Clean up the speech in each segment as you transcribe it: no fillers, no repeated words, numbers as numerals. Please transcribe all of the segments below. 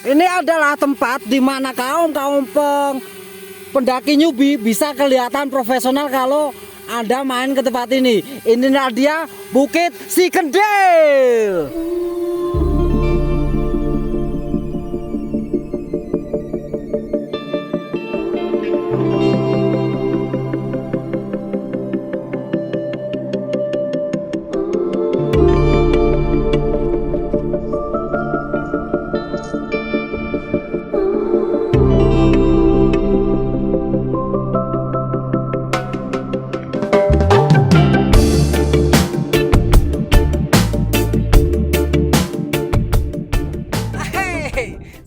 Ini adalah tempat di mana kaum pendaki newbie bisa kelihatan profesional kalau Anda main ke tempat ini. Inilah dia Bukit Sikendil.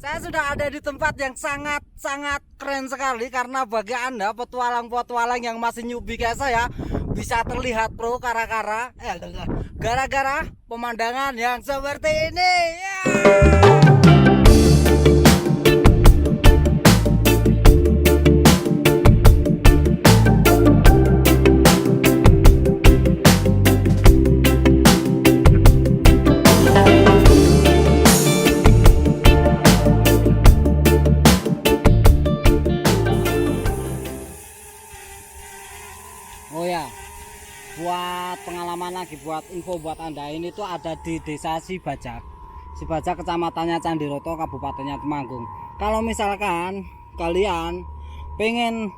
Saya sudah ada di tempat yang sangat keren sekali, karena bagi Anda petualang-petualang yang masih newbie kayak saya bisa terlihat pro gara-gara pemandangan yang seperti ini. Oh ya, buat pengalaman lagi, buat info buat Anda, ini tuh ada di Desa Sibajak, kecamatannya Candiroto, Kabupatennya Temanggung. Kalau misalkan kalian pengen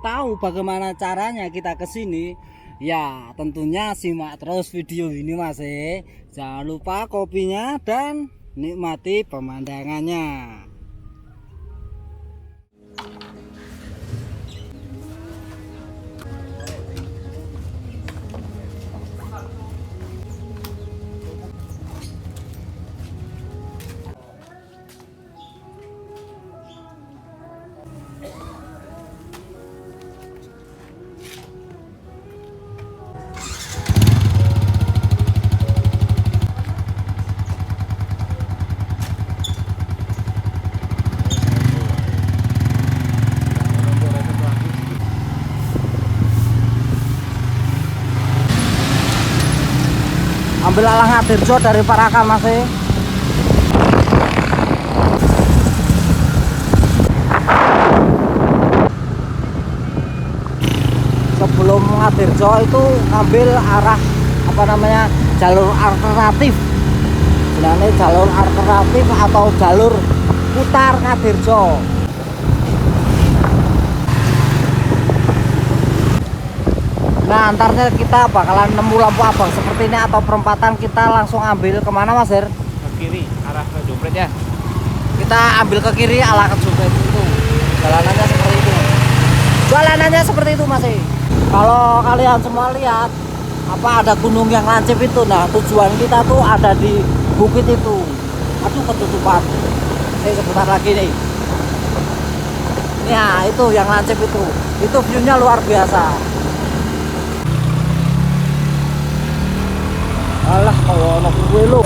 tahu bagaimana caranya kita ke sini, ya tentunya simak terus video ini Mas. Jangan lupa kopinya dan nikmati pemandangannya. Ambil alang Ngadirjo dari Parakan Mas. Sebelum Ngadirjo itu ambil arah jalur alternatif. Sebenarnya jalur alternatif atau jalur putar Ngadirjo. Nah, antarnya kita bakalan nemu lampu abang seperti ini atau perempatan, kita langsung ambil kemana Mas Her? Ke kiri, arah ke Jompret ya. Kita ambil ke kiri arah ke Jompret itu. Jalanannya seperti itu Mas. Kalau kalian semua lihat ada gunung yang lancip itu. Nah, tujuan kita tuh ada di bukit itu. Aduh, ketutupan. Sebentar lagi nih. Ya, itu yang lancip itu. Itu view-nya luar biasa. Alah, kalau anak gue lu.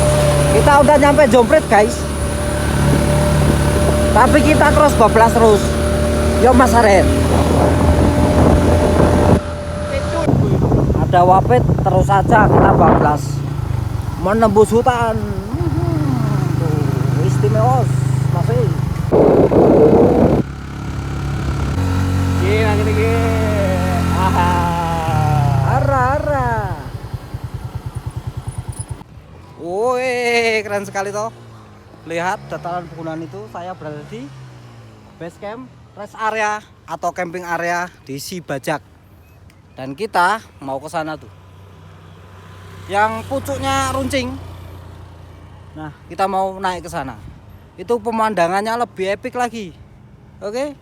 Kita udah nyampe Jompret guys, tapi kita terus bablas terus. Yuk Mas Aren. Ada wapit, terus saja kita bablas menembus hutan. Istimewa masih. Gila gini. Ara. Woi, keren sekali toh. Lihat dataran pegunungan itu. Saya berada di base camp, rest area atau camping area di Sibajak. Dan kita mau ke sana tuh. Yang pucuknya runcing. Nah, kita mau naik ke sana. Itu pemandangannya lebih epic lagi. Oke.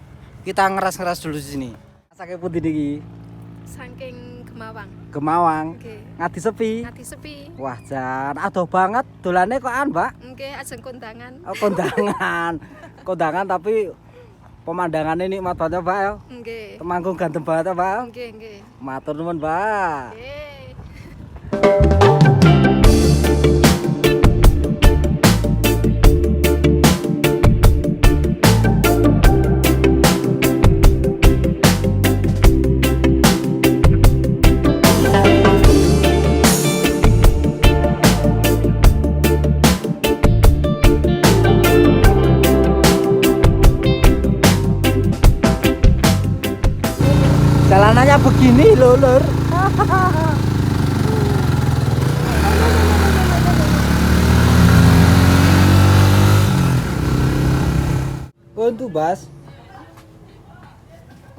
Kita ngeras-ngeras dulu di sini. Sakit putih diki. Saking Gemawang. Nggih. Ngadi sepi. Ngati sepi. Wah, jan adoh banget dolane kokan, Mbak. Nggih, ajeng kondangan. Oh, kondangan tapi pemandangannya nikmat banget, Mbak ya. Nggih. Temanggung ganteng banget, Mbak. Nggih. Matur nuwun, Mbak. Nggih. jalanannya begini loh, Lur. Untuk Bas.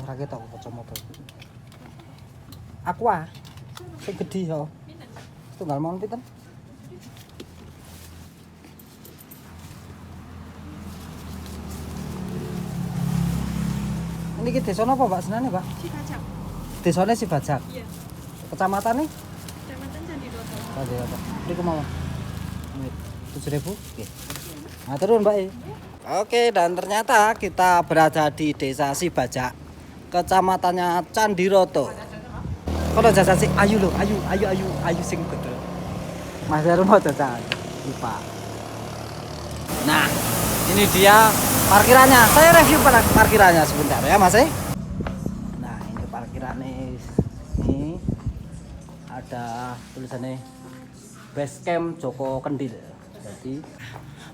Ora ketok kacamata. Aqua. Sing gedhi yo. Tunggal mon pinten? Ini ki desa napa, Mbak, senane, Mbak? Cibajak. Desane Sibajak. Iya. Kecamatan nih? Kecamatan Candiroto. Tadi apa? Ini mau. 7.000. Oke. Nah, turun, Mbak. Oke, dan ternyata kita berada di Desa Sibajak, kecamatannya Candiroto. Kalau jasa sih, ayu loh, ayu sing betul. Mas Heru mau jasa, lupa. Nah, ini dia parkirannya. Saya review parkirannya sebentar ya, Mas. Nah, ini parkirannya. Ini ada tulisannya Basecamp Joko Kendil. Jadi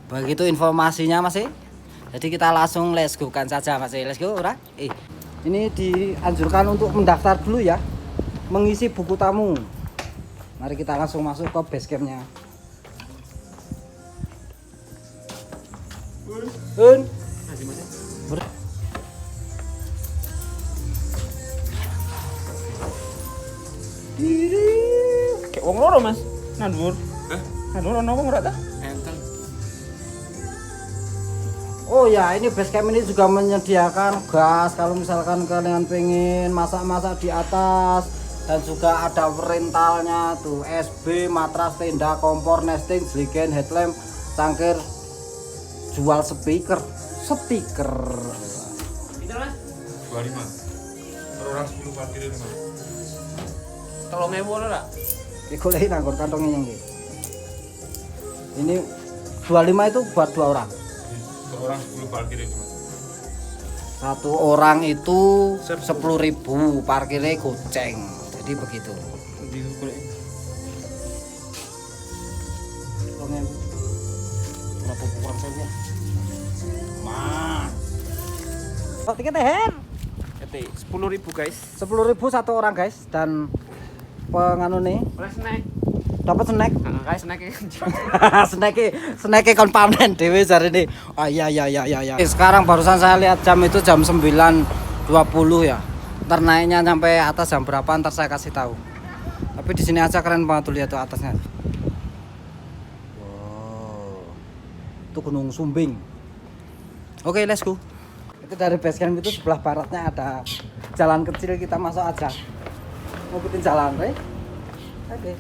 begitu informasinya, Mas. Jadi kita langsung let's go kan saja, Mas. Let's go, ora? Ini dianjurkan untuk mendaftar dulu ya, mengisi buku tamu. Mari kita langsung masuk ke base campnya. Kayak wong loro, Mas. Nang dhuwur. Nang dhuwur ono wong ora ta? Enten. Oh ya, ini base camp ini juga menyediakan gas kalau misalkan kalian pengen masak-masak di atas, dan juga ada rentalnya tuh, SB, matras, tenda, kompor, nesting, jeligen, headlamp, cangkir, jual speaker. Pinten, Mas? 25. Per orang 10 parkirin, Mas. 3.000 ono ora? Iki golekin anggur kantongnya yang ini. Ini 25 itu buat 2 orang. Per orang 10 parkirin, Mas. Satu orang itu 10.000, parkirnya goceng. Jadi begitu. Di golek. Berapa kurang saja? Mas. Kok tiketnya Her? Ete 10.000, guys. 10.000 satu orang, guys, dan penganu nih Oleh snack. dapat snack. Heeh, guys, snack. snack kon panen dhewe jare ini. Oh iya. Sekarang barusan saya lihat jam itu jam 9.20 ya. Ntar naiknya sampai atas jam berapa ntar saya kasih tahu. Tapi di sini aja keren banget tuh, lihat tuh atasnya. Wow. Itu Gunung Sumbing. Oke, let's go. Itu dari base camp itu sebelah baratnya ada jalan kecil, kita masuk aja. Mau ikutin jalan, Oke.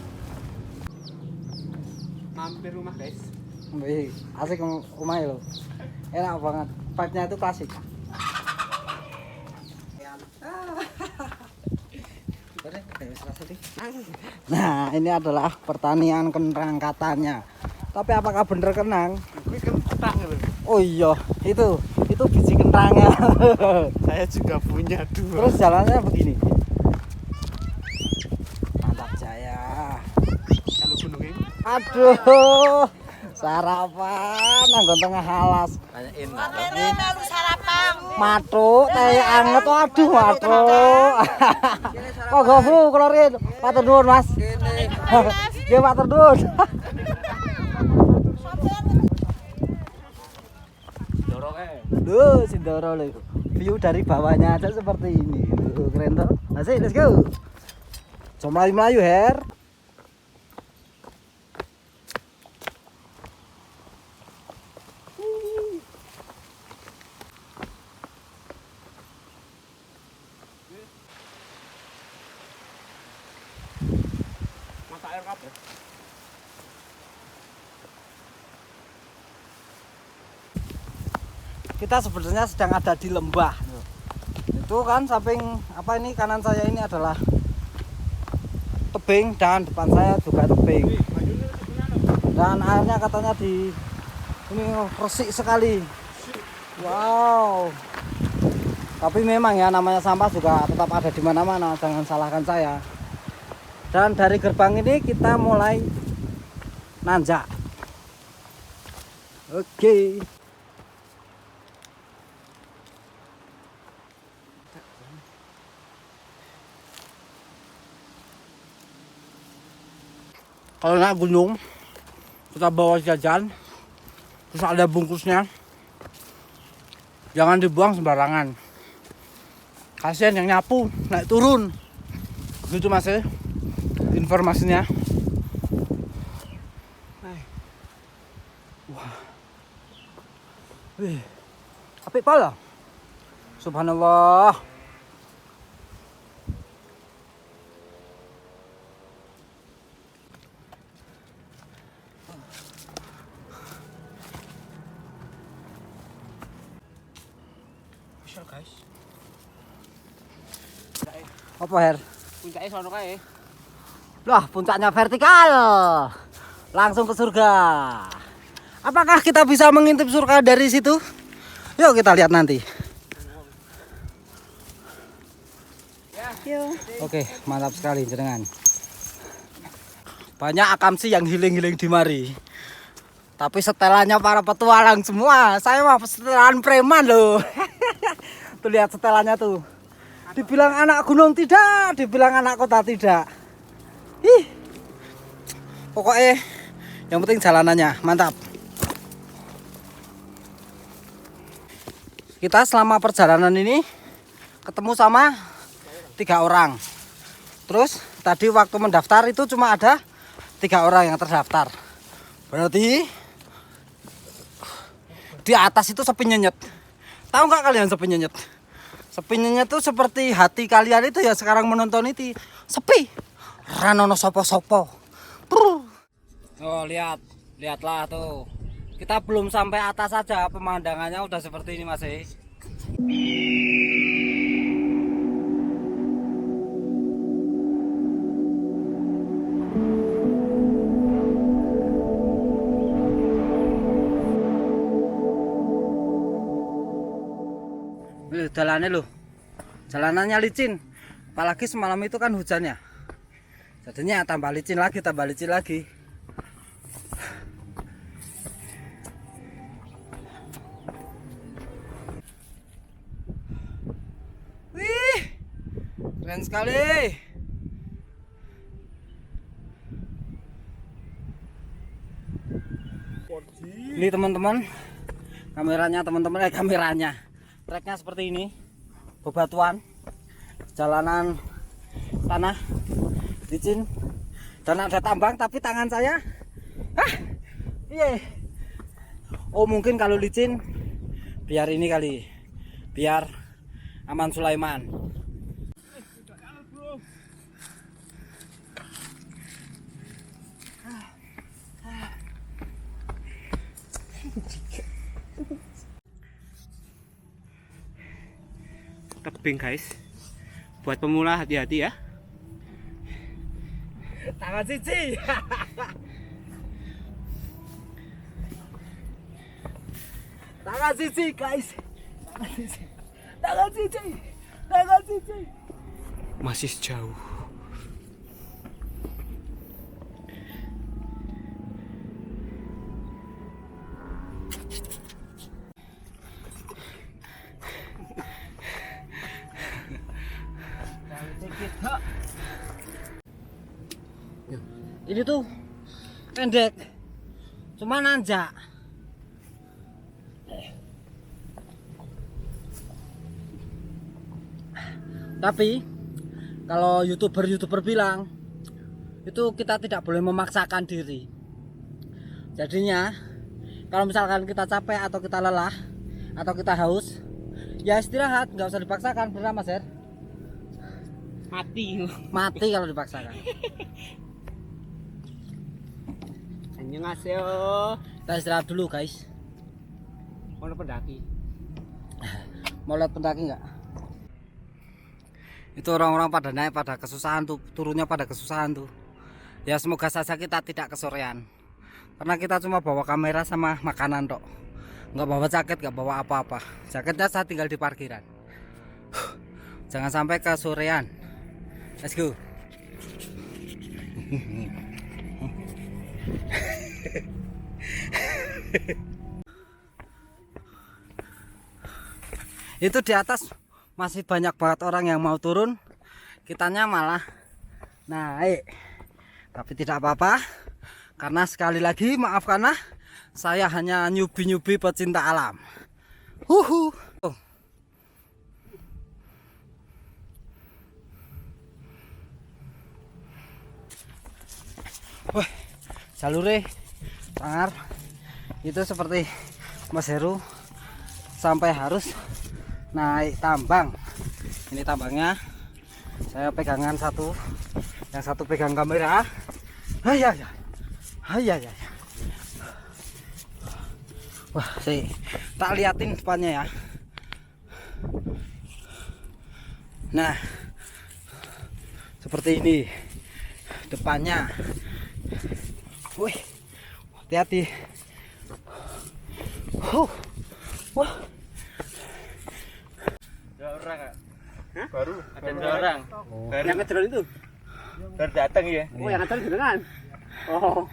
Mampir rumah, guys. Wih, asik rumahnya loh. Enak banget. Vibe-nya itu klasik. Nah, ini adalah pertanian kenang katanya. Tapi apakah bener kenang? Kuwi kentang lho. Oh iya, itu biji kentangnya. Saya juga punya 2. Terus jalannya begini. Mantap Jaya. Kalau gunung ini Aduh, sarapan nanggon tengah alas. enak. Melu sarapan. Matuk, teh anget, waduh matuk. Kok gofu klorin, matur nuwun Mas. Nggih matur nuwun. Duh, Sindoro lho. View dari bawahnya aja seperti ini. Duh, keren toh. Masih, let's go. Jom melayu-melayu, Her. Mata air kabeh. Kita sebenarnya sedang ada di lembah. Itu kan samping apa ini, kanan saya ini adalah tebing dan depan saya juga tebing. Dan airnya katanya di ini resik sekali. Wow. Tapi memang ya namanya sampah juga tetap ada di mana-mana, jangan salahkan saya. Dan dari gerbang ini kita mulai nanjak. Oke. kalau naik gunung kita bawa jajan, terus ada bungkusnya, jangan dibuang sembarangan. Kasihan yang nyapu naik turun. Gitu Mas ya, informasinya. Wah, wih, apik pala. Subhanallah. Guys. Apa Her? Puncaknya sono kae. Lah, puncaknya vertikal. Langsung ke surga. Apakah kita bisa mengintip surga dari situ? Yuk kita lihat nanti. Yo. Oke, mantap sekali jenengan. Banyak akamsi yang healing-healing di mari. Tapi setelannya para petualang semua. Saya mah setelan preman loh. Tuh lihat setelannya tuh. Dibilang anak gunung tidak, dibilang anak kota tidak. Ih. Pokoknya yang penting jalanannya mantap. Kita selama perjalanan ini ketemu sama 3 orang. Terus tadi waktu mendaftar itu cuma ada 3 orang yang terdaftar. Berarti di atas itu sepi nyenyet. Tahu nggak kalian sepi nyenyet? Sepi nyenyet itu seperti hati kalian itu ya sekarang menonton itu sepi. Ranono sopo-sopo. Oh lihatlah tuh. Kita belum sampai atas saja pemandangannya udah seperti ini Mas. Jalannya loh, jalanannya licin, apalagi semalam itu kan hujannya, jadinya tambah licin lagi. Wih, keren sekali. Ini teman-teman, kameranya. Treknya seperti ini, bebatuan, jalanan tanah, licin, dan ada tambang. Tapi tangan saya, iya. Oh mungkin kalau licin, biar ini kali, biar aman Sulaiman. Tebing guys. Buat pemula hati-hati ya. Tangan cici. Tangan cici guys. Tangan cici. Masih jauh. Ini tuh pendek, cuma nanjak. Tapi kalau youtuber bilang itu kita tidak boleh memaksakan diri. Jadinya kalau misalkan kita capek atau kita lelah atau kita haus, ya istirahat, nggak usah dipaksakan. Benar Mas Her? Mati kalau dipaksakan. Annyeonghaseyo. Kita istirahat dulu guys. Ono pendaki. Mau lihat pendaki nggak? Itu orang-orang pada naik pada kesusahan tuh, turunnya pada kesusahan tuh. Ya semoga saja kita tidak kesorean. Karena kita cuma bawa kamera sama makanan tok. Nggak bawa jaket, nggak bawa apa-apa. Jaketnya saya tinggal di parkiran. Jangan sampai kesorean. Let's go. Itu di atas masih banyak banget orang yang mau turun, kitanya malah naik. Tapi tidak apa-apa, Karena sekali lagi maaf karena saya hanya nyubi-nyubi pecinta alam. Huhu. Wah, jalure sangar itu seperti Mas Heru sampai harus naik tambang. Ini tambangnya, saya pegangan satu, yang satu pegang kamera. Hayya, hayya. Wah, sih tak liatin depannya ya. Nah, seperti ini depannya. Wih, hati-hati. Wah. Ada orang kak? Hah? Baru Ada orang. Baru yang ngedrone itu? Baru datang ya? Oh, yang ngedrone jenengan? Oh.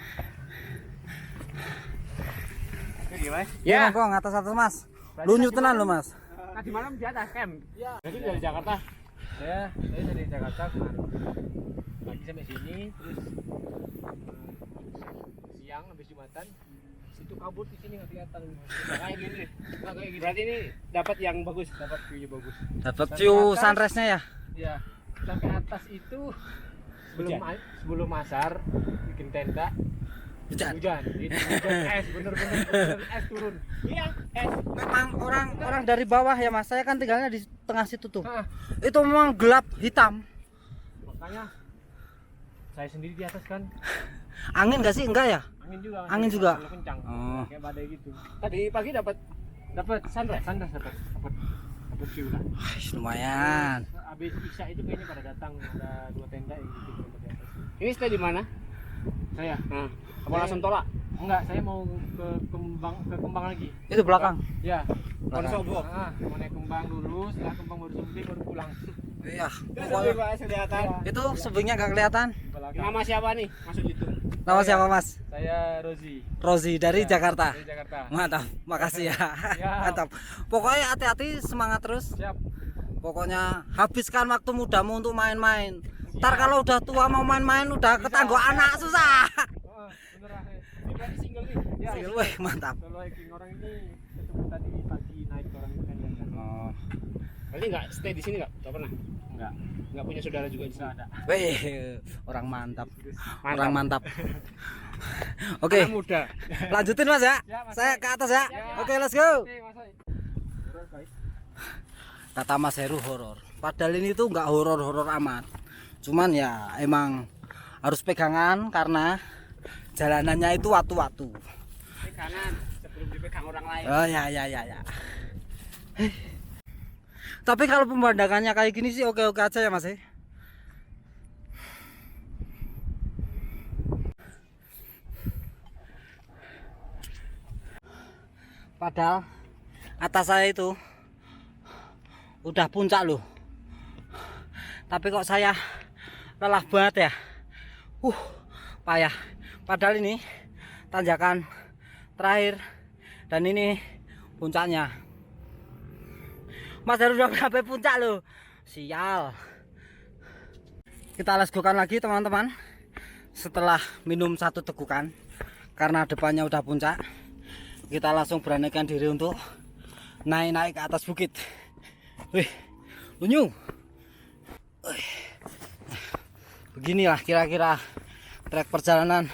Ini mas? Ya, kok ngatas atas Mas. Lu nyutenan lo Mas. Tadi malam di atas camp. Ya. Jadi dari Jakarta? Saya dari Jakarta kemarin. Pagi sampai sini, terus siang habis Jumatan. Situ kabut di sini nggak kelihatan. Nggak kayak gini. Nggak kayak gini. Berarti ini dapat yang bagus, dapat view-nya bagus. Dapat view sunrise-nya ya. Ya, sampai atas itu sebelum asar bikin tenda. Hujan. Hujan es, bener-bener es turun. Iya, es. Memang orang dari bawah ya Mas. Saya kan tinggalnya di tengah situ tuh. Nah, Itu memang gelap hitam. makanya saya sendiri di atas kan. Angin gak sih? Enggak ya? Angin juga. Kencang. Oh. Kayak badai gitu. Tadi pagi dapat sunrise dapat view lah. Lumayan. Habis Isya itu kayaknya pada datang, ada 2 tenda yang gitu di atas. Ini stay di mana? Saya. Nah, mau langsung tolak? Enggak, saya mau ke Kembang lagi. Itu belakang. Ya. Belakang. Mau naik Kembang dulu, setelah Kembang baru Sumbing baru pulang. Iya. Pak kelihatan. Itu sebelumnya gak kelihatan. Nama siapa nih? Masuk YouTube. Nama siapa Mas? Saya Rozi. Rozi dari Jakarta. Dari Jakarta. Mantap. Makasih ya. Siap. Mantap. Pokoknya hati-hati, semangat terus. Siap. Pokoknya habiskan waktu mudamu untuk main-main. Ntar kalau udah tua mau main-main udah ketanggok anak susah. Bener lah. Ini berarti single nih. Ya, Wih, mantap. kalau hiking orang ini ketemu tadi pagi naik ke orang tenda kan. Oh. Berarti nggak stay di sini nggak? Nggak pernah? Nggak punya saudara juga di sini? Ada. Wih, orang mantap. Orang mantap. Oke, Anak muda. lanjutin Mas ya. Ya, Mas. Saya ke atas ya. Ya. Oke, let's go. Oke, Mas Oi. Kata Mas Heru horor. Padahal ini tuh nggak horor-horor amat. Cuman ya emang harus pegangan karena jalanannya itu watu-watu. Kanan sebelum dipegang orang lain. Oh ya. Tapi kalau pemandangannya kayak gini sih oke-oke aja ya Mas. Padahal atas saya itu udah puncak loh. Tapi kok saya lelah banget ya. Payah. Padahal ini tanjakan terakhir dan ini puncaknya. Mas Heru udah sampai puncak loh. Sial. Kita let's-go-kan lagi teman-teman. Setelah minum 1 tegukan karena depannya udah puncak, kita langsung beranikan diri untuk naik-naik ke atas bukit. Wih, lunyu. Beginilah kira-kira trek perjalanan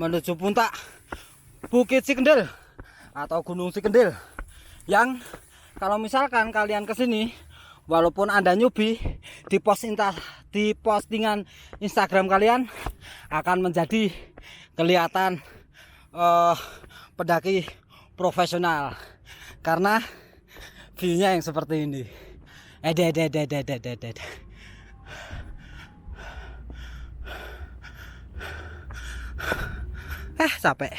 menuju puncak Bukit Cikendil atau Gunung Cikendil, yang kalau misalkan kalian kesini walaupun Anda newbie, di postingan Instagram kalian akan menjadi kelihatan pendaki profesional karena view-nya yang seperti ini. Capek.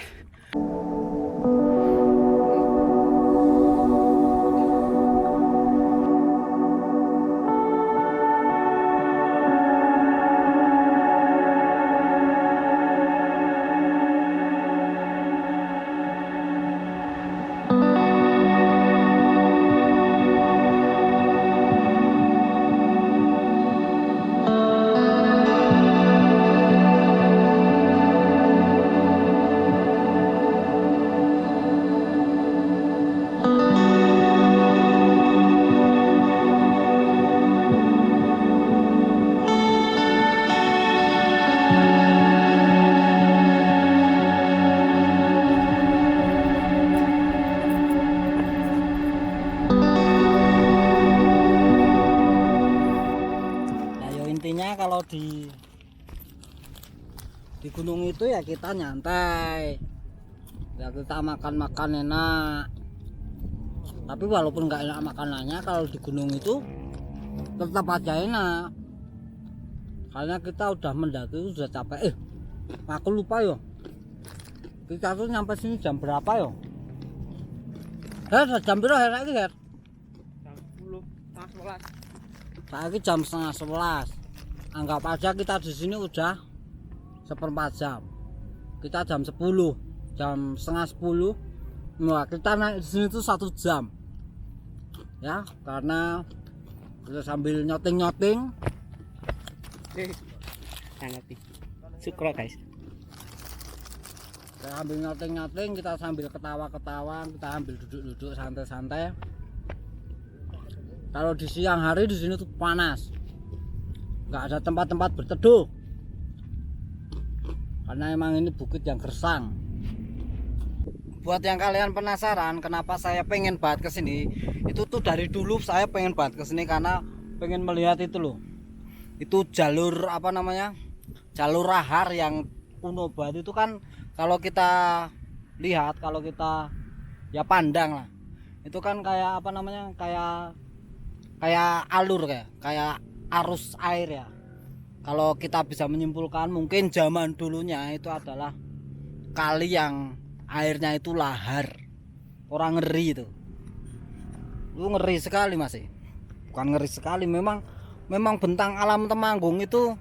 kalau di gunung itu ya kita nyantai, ya kita makan enak. Tapi walaupun nggak enak makanannya, kalau di gunung itu tetap aja enak, karena kita udah mendaki, udah capek. Aku lupa yo, kita tuh nyampe sini jam berapa yo? Jam berapa lagi ya? Jam 10, setengah 11. Saat ini jam setengah 11. Anggap aja kita di sini udah seperempat jam. Kita jam 10, jam setengah 10. Nah, kita naik di sini tuh 1 jam. Ya, karena kita sambil nyoting. Sangat syukur guys. Kita sambil nyoting, kita sambil ketawa-ketawa, kita sambil duduk-duduk santai-santai. Kalau di siang hari di sini tuh panas, nggak ada tempat-tempat berteduh, karena emang ini bukit yang gersang. Buat yang kalian penasaran kenapa saya pengen banget kesini, itu tuh dari dulu saya pengen banget kesini karena pengen melihat itu loh. Itu jalur apa namanya? Jalur lahar yang kuno banget itu kan. Kalau kita lihat, kalau kita ya pandang lah, itu kan kayak apa namanya, kayak alur, kayak arus air ya. Kalau kita bisa menyimpulkan mungkin zaman dulunya itu adalah kali yang airnya itu lahar. Orang ngeri itu ngeri sekali masih, bukan ngeri sekali, memang bentang alam Temanggung itu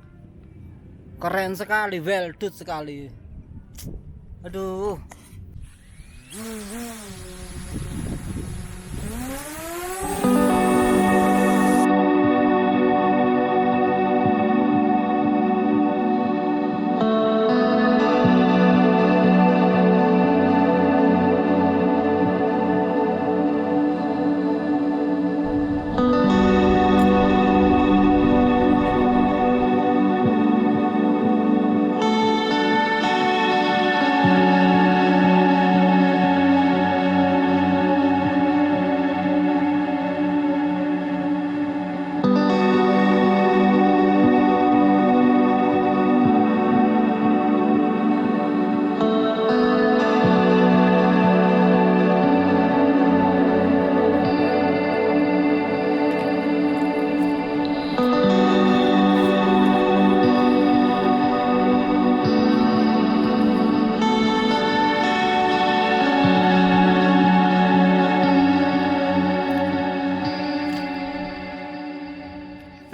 keren sekali, well done sekali. Aduh.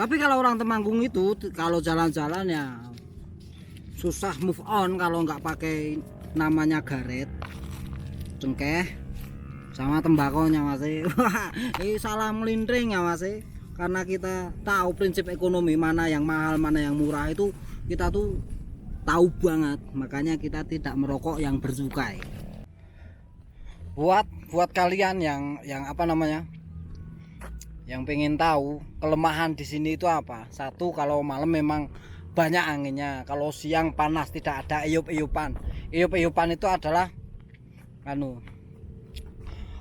Tapi kalau orang Temanggung itu kalau jalan-jalan ya susah move on kalau nggak pakai namanya garet, cengkeh, sama tembakonya mas. Ini salah melintring ya mas, karena kita tahu prinsip ekonomi, mana yang mahal mana yang murah itu kita tuh tahu banget, makanya kita tidak merokok yang bercukai. Buat kalian yang apa namanya, yang pengen tahu kelemahan di sini itu apa? Satu, kalau malam memang banyak anginnya. Kalau siang panas, tidak ada iup-iupan. Iup-iupan itu adalah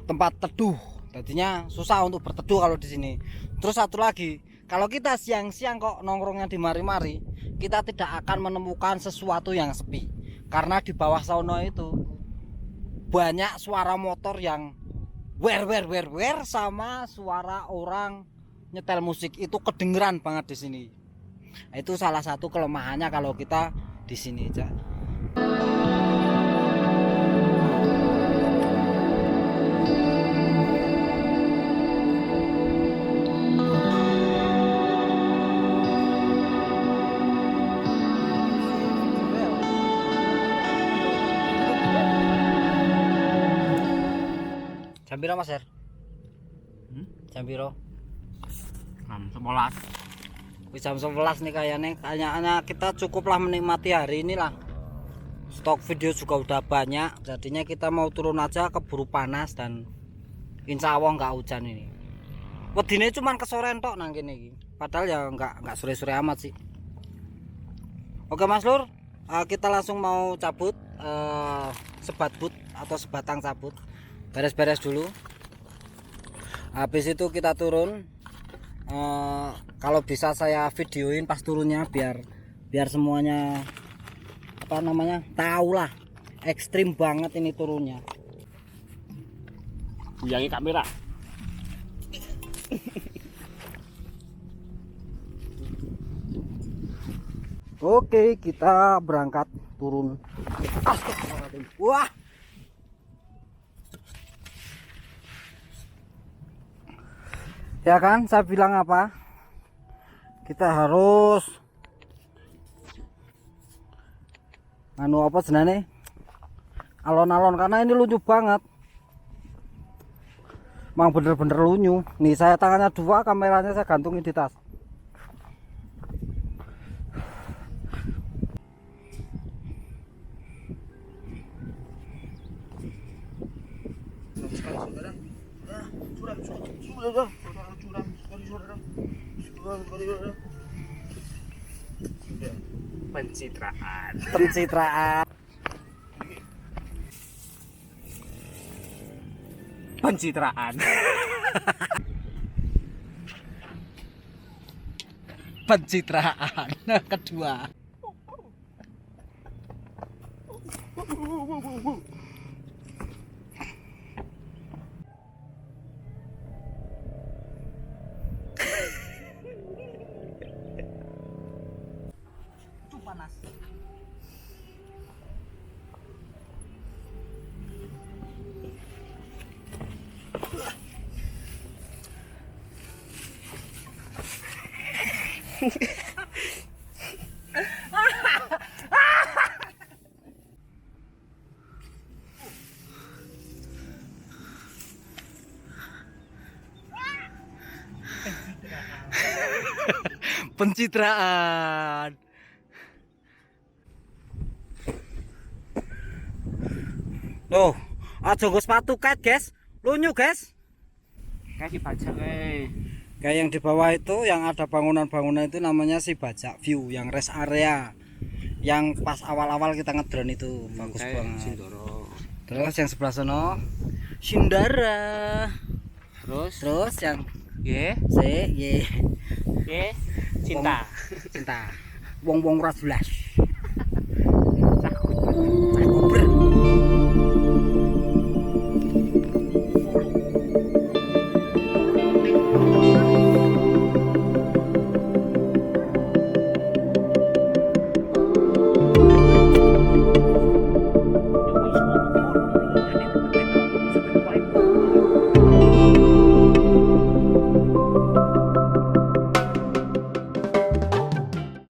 tempat teduh. Jadinya susah untuk berteduh kalau di sini. Terus satu lagi, kalau kita siang-siang kok nongkrongnya di mari-mari, kita tidak akan menemukan sesuatu yang sepi. Karena di bawah sono itu banyak suara motor yang wer sama suara orang nyetel musik itu kedengeran banget di sini. Itu salah satu kelemahannya kalau kita di sini aja. Jam piro Mas Her? Jam piro? Jam 11. Wis jam 11 nih kayaknya kita cukuplah menikmati hari ini lah. Stok video juga udah banyak, jadinya kita mau turun aja, keburu panas dan insya Allah nggak hujan ini. Wedine cuman kesorean tok nang kene iki. Padahal ya nggak sore-sore amat sih. Oke Mas Lur, kita langsung mau cabut, sebat but atau sebatang cabut. Beres-beres dulu. Habis itu kita turun kalau bisa saya videoin pas turunnya biar semuanya apa namanya tahu lah, ekstrim banget ini turunnya. Yangi kamera. Oke, kita berangkat turun. Astagfirullahaladzim. Wah. Ya kan, saya bilang apa? Kita harus apa jenenge? Alon-alon, karena ini lucu banget. Emang bener-bener lunyu. Nih saya tangannya 2, kameranya saya gantungin di tas. Pencitraan. Pencitraan. Pencitraan. Pencitraan kedua. Itu panas. Pencitraan. Loh, aja nggo sepatu kait, guys. Lunyu, guys. Kasih bajak Kayak yang di bawah itu yang ada bangunan-bangunan itu namanya si bajak view, yang rest area. Yang pas awal-awal kita ngedrone itu bagus banget. Sindoro. Terus yang sebelah sono Sindara. Terus yang ye C Y cinta. cinta. Wong-wong ras belas.